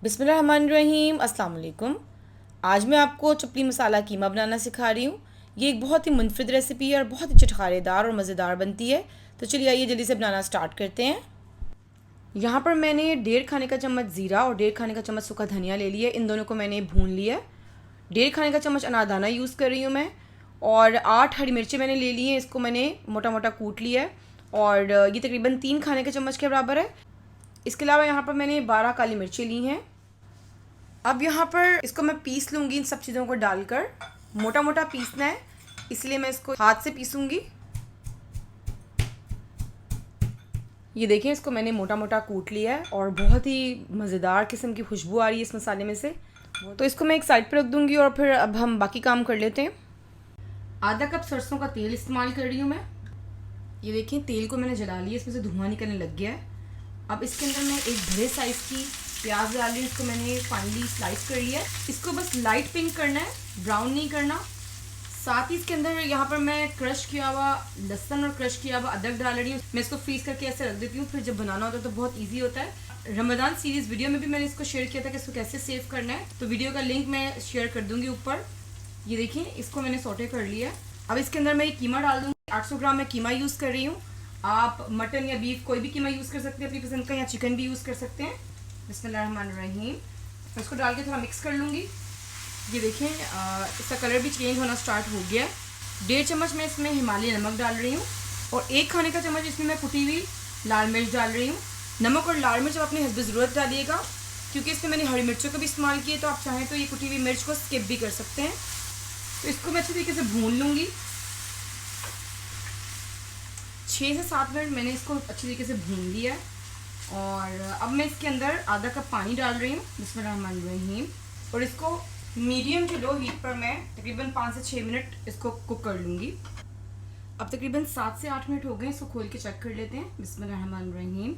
बिस्मिल्लाहिर्रहमानिर्रहीम, अस्सलाम वालेकुम। आज मैं आपको चपली मसाला कीमा बनाना सिखा रही हूँ। ये एक बहुत ही मुनफरद रेसिपी है और बहुत ही चटखारेदार और मज़ेदार बनती है। तो चलिए आइए जल्दी से बनाना स्टार्ट करते हैं। यहाँ पर मैंने 1.5 खाने का चम्मच ज़ीरा और 1.5 खाने का चम्मच सूखा धनिया ले लिया। इन दोनों को मैंने भून लिया है। 1.5 खाने का चम्मच अनारदाना यूज़ कर रही हूँ मैं। और 8 हरी मिर्चें मैंने ले ली हैं, इसको मैंने मोटा मोटा कूट लिया है। और ये तकरीबन 3 खाने के चम्मच के बराबर है। इसके अलावा यहाँ पर मैंने 12 काली मिर्चें ली हैं। अब यहाँ पर इसको मैं पीस लूँगी, इन सब चीज़ों को डालकर। मोटा मोटा पीसना है, इसलिए मैं इसको हाथ से पीसूँगी। ये देखिए, इसको मैंने मोटा मोटा कूट लिया है और बहुत ही मज़ेदार किस्म की खुशबू आ रही है इस मसाले में से। तो इसको मैं एक साइड पर रख दूँगी और फिर अब हम बाकी काम कर लेते हैं। आधा कप सरसों का तेल इस्तेमाल कर रही हूँ मैं। ये देखिए, तेल को मैंने जला लिया, इसमें से धुआं निकलने लग गया है। अब इसके अंदर मैं एक बड़े साइज़ की प्याज डाल रही हूँ। इसको मैंने फाइनली स्लाइस कर लिया है। इसको बस लाइट पिंक करना है, ब्राउन नहीं करना। साथ ही इसके अंदर यहाँ पर मैं क्रश किया हुआ लहसुन और क्रश किया हुआ अदरक डाल रही हूँ। मैं इसको फ्रीज करके ऐसे रख देती हूँ, फिर जब बनाना होता है तो बहुत ईजी होता है। रमज़ान सीरीज़ वीडियो में भी मैंने इसको शेयर किया था कि इसको कैसे सेव करना है, तो वीडियो का लिंक मैं शेयर कर दूँगी ऊपर। ये देखिए, इसको मैंने सौटे कर लिया है। अब इसके अंदर मैं ये कीमा डाल दूँगी। 800 ग्राम मैं कीमा यूज़ कर रही हूँ। आप मटन या बीफ कोई भी कीमा यूज़ कर सकते हैं अपनी पसंद का, या चिकन भी यूज़ कर सकते हैं। बिस्मिल्लाहिर्रहमानिर्रहीम। तो इसको डाल के थोड़ा मिक्स कर लूँगी। ये देखें, इसका कलर भी चेंज होना स्टार्ट हो गया है। 1.5 चम्मच मैं इसमें हिमालय नमक डाल रही हूँ और 1 खाने का चम्मच इसमें मैं कुटी हुई लाल मिर्च डाल रही हूँ। नमक और लाल मिर्च आप अपनी हस्ब ज़रूरत डालिएगा, क्योंकि इसमें मैंने हरी मिर्चों का भी इस्तेमाल किया, तो आप चाहें तो ये कुटी हुई मिर्च को स्किप भी कर सकते हैं। तो इसको मैं अच्छी तरीके से भून लूँगी। 6 से 7 मिनट मैंने इसको अच्छी तरीके से भून लिया है। और अब मैं इसके अंदर आधा कप पानी डाल रही हूँ। बिस्मिल्लाहिर्रहमानिर्रहीम। और इसको मीडियम टू लो हीट पर मैं तकरीबन 5 से 6 मिनट इसको कुक कर लूँगी। अब तकरीबन 7 से 8 मिनट हो गए, इसको खोल के चेक कर लेते हैं। बिस्मिल्लाहिर्रहमानिर्रहीम।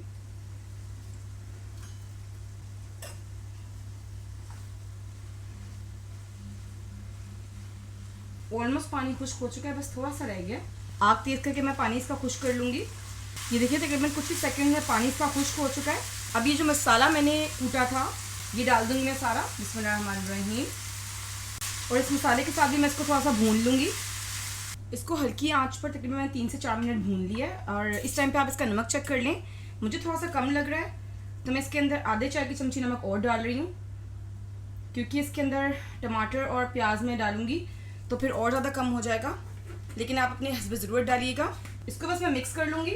ऑलमोस्ट पानी खुश्क हो चुका है, बस थोड़ा सा रह गया। आग तेज़ करके मैं पानी इसका खुश्क कर लूँगी। ये देखिए, तकरीबन कुछ ही सेकंड में पानी इसका खुश्क हो चुका है। अब ये जो मसाला मैंने कूटा था ये डाल दूँगी मैं सारा। बिस्मिल्लाहिर्रहमानिर्रहीम। और इस मसाले के साथ भी मैं इसको थोड़ा सा भून लूँगी। इसको हल्की आंच पर तकरीबन मैंने 3 से 4 मिनट भून लिया है। और इस टाइम पे आप इसका नमक चेक कर लें। मुझे थोड़ा सा कम लग रहा है, तो मैं इसके अंदर आधे चाय की चमची नमक और डाल रही हूँ, क्योंकि इसके अंदर टमाटर और प्याज में डालूँगी तो फिर और ज़्यादा कम हो जाएगा, लेकिन आप अपनी हस्ब ज़रूरत डालिएगा। इसको बस मैं मिक्स कर लूँगी।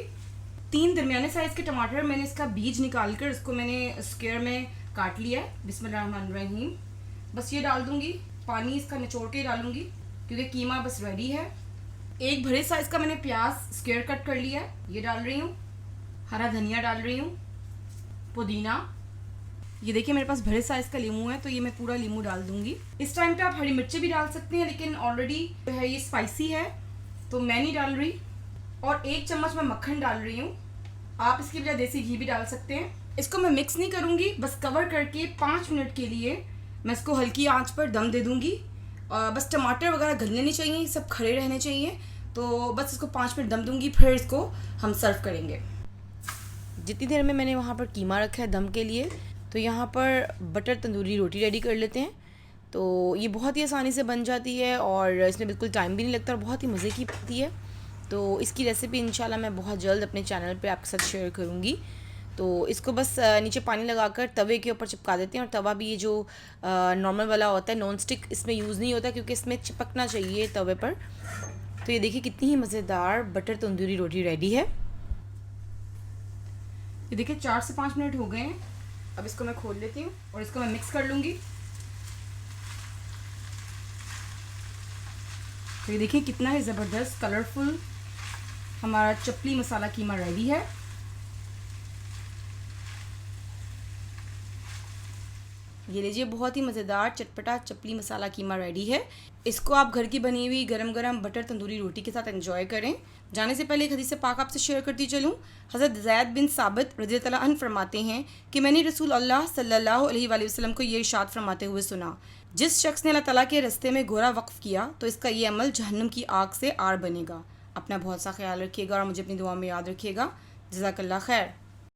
3 दरमियाने साइज़ के टमाटर मैंने इसका बीज निकाल कर इसको मैंने स्क्वायर में काट लिया है। बिस्मिल्लाहिर्रहमानिर्रहीम। बस ये डाल दूँगी, पानी इसका निचोड़ के डालूँगी, क्योंकि कीमा बस रेडी है। एक बड़े साइज़ का मैंने प्याज स्क्वायर कट कर लिया है, ये डाल रही हूँ। हरा धनिया डाल रही हूँ, पुदीना। ये देखिए, मेरे पास बड़े साइज़ का लीमू है, तो ये मैं पूरा लीमू डाल दूँगी। इस टाइम पे आप हरी मिर्ची भी डाल सकते हैं, लेकिन ऑलरेडी जो है ये स्पाइसी है तो मैं नहीं डाल रही। और 1 चम्मच मैं मक्खन डाल रही हूँ। आप इसकी बजाय देसी घी भी डाल सकते हैं। इसको मैं मिक्स नहीं करूँगी, बस कवर करके 5 मिनट के लिए मैं इसको हल्की आंच पर दम दे दूँगी। बस टमाटर वगैरह गलने नहीं चाहिए, सब खड़े रहने चाहिए। तो बस इसको 5 मिनट दम दूँगी, फिर इसको हम सर्व करेंगे। जितनी देर में मैंने वहाँ पर कीमा रखा है दम के लिए, तो यहाँ पर बटर तंदूरी रोटी रेडी कर लेते हैं। तो ये बहुत ही आसानी से बन जाती है और इसमें बिल्कुल टाइम भी नहीं लगता और बहुत ही मज़े की बनती है। तो इसकी रेसिपी इंशाल्लाह मैं बहुत जल्द अपने चैनल पे आपके साथ शेयर करूँगी। तो इसको बस नीचे पानी लगाकर तवे के ऊपर चिपका देते हैं। और तवा भी ये जो नॉर्मल वाला होता है, नॉन स्टिक, इसमें यूज़ नहीं होता, क्योंकि इसमें चिपकना चाहिए तवे पर। तो ये देखिए, कितनी ही मज़ेदार बटर तंदूरी रोटी रेडी है। ये देखिए, 4 से 5 मिनट हो गए हैं। अब इसको मैं खोल लेती हूँ और इसको मैं मिक्स कर लूँगी। तो ये देखिए, कितना ही ज़बरदस्त कलरफुल हमारा चपली मसाला कीमा रेडी है। ये लीजिए, बहुत ही मज़ेदार चटपटा चपली मसाला कीमा रेडी है। इसको आप घर की बनी हुई गरम गरम बटर तंदूरी रोटी के साथ एंजॉय करें। जाने से पहले एक हदीस पाक आपसे शेयर करती चलूँ। हज़रत ज़ैद बिन साबित रज़ियल्लाहु तआला अन्हु फरमाते हैं कि मैंने रसूल अल्लाह सल्लल्लाहु अलैहि वसल्लम को ये इरशाद फरमाते हुए सुना, जिस शख्स ने अल्लाह ताला के रस्ते में घोड़ा वक्फ़ किया तो इसका ये अमल जहन्नम की आग से आड़ बनेगा। अपना बहुत सा ख्याल रखिएगा और मुझे अपनी दुआ में याद रखिएगा। जज़ाकल्लाह खैर।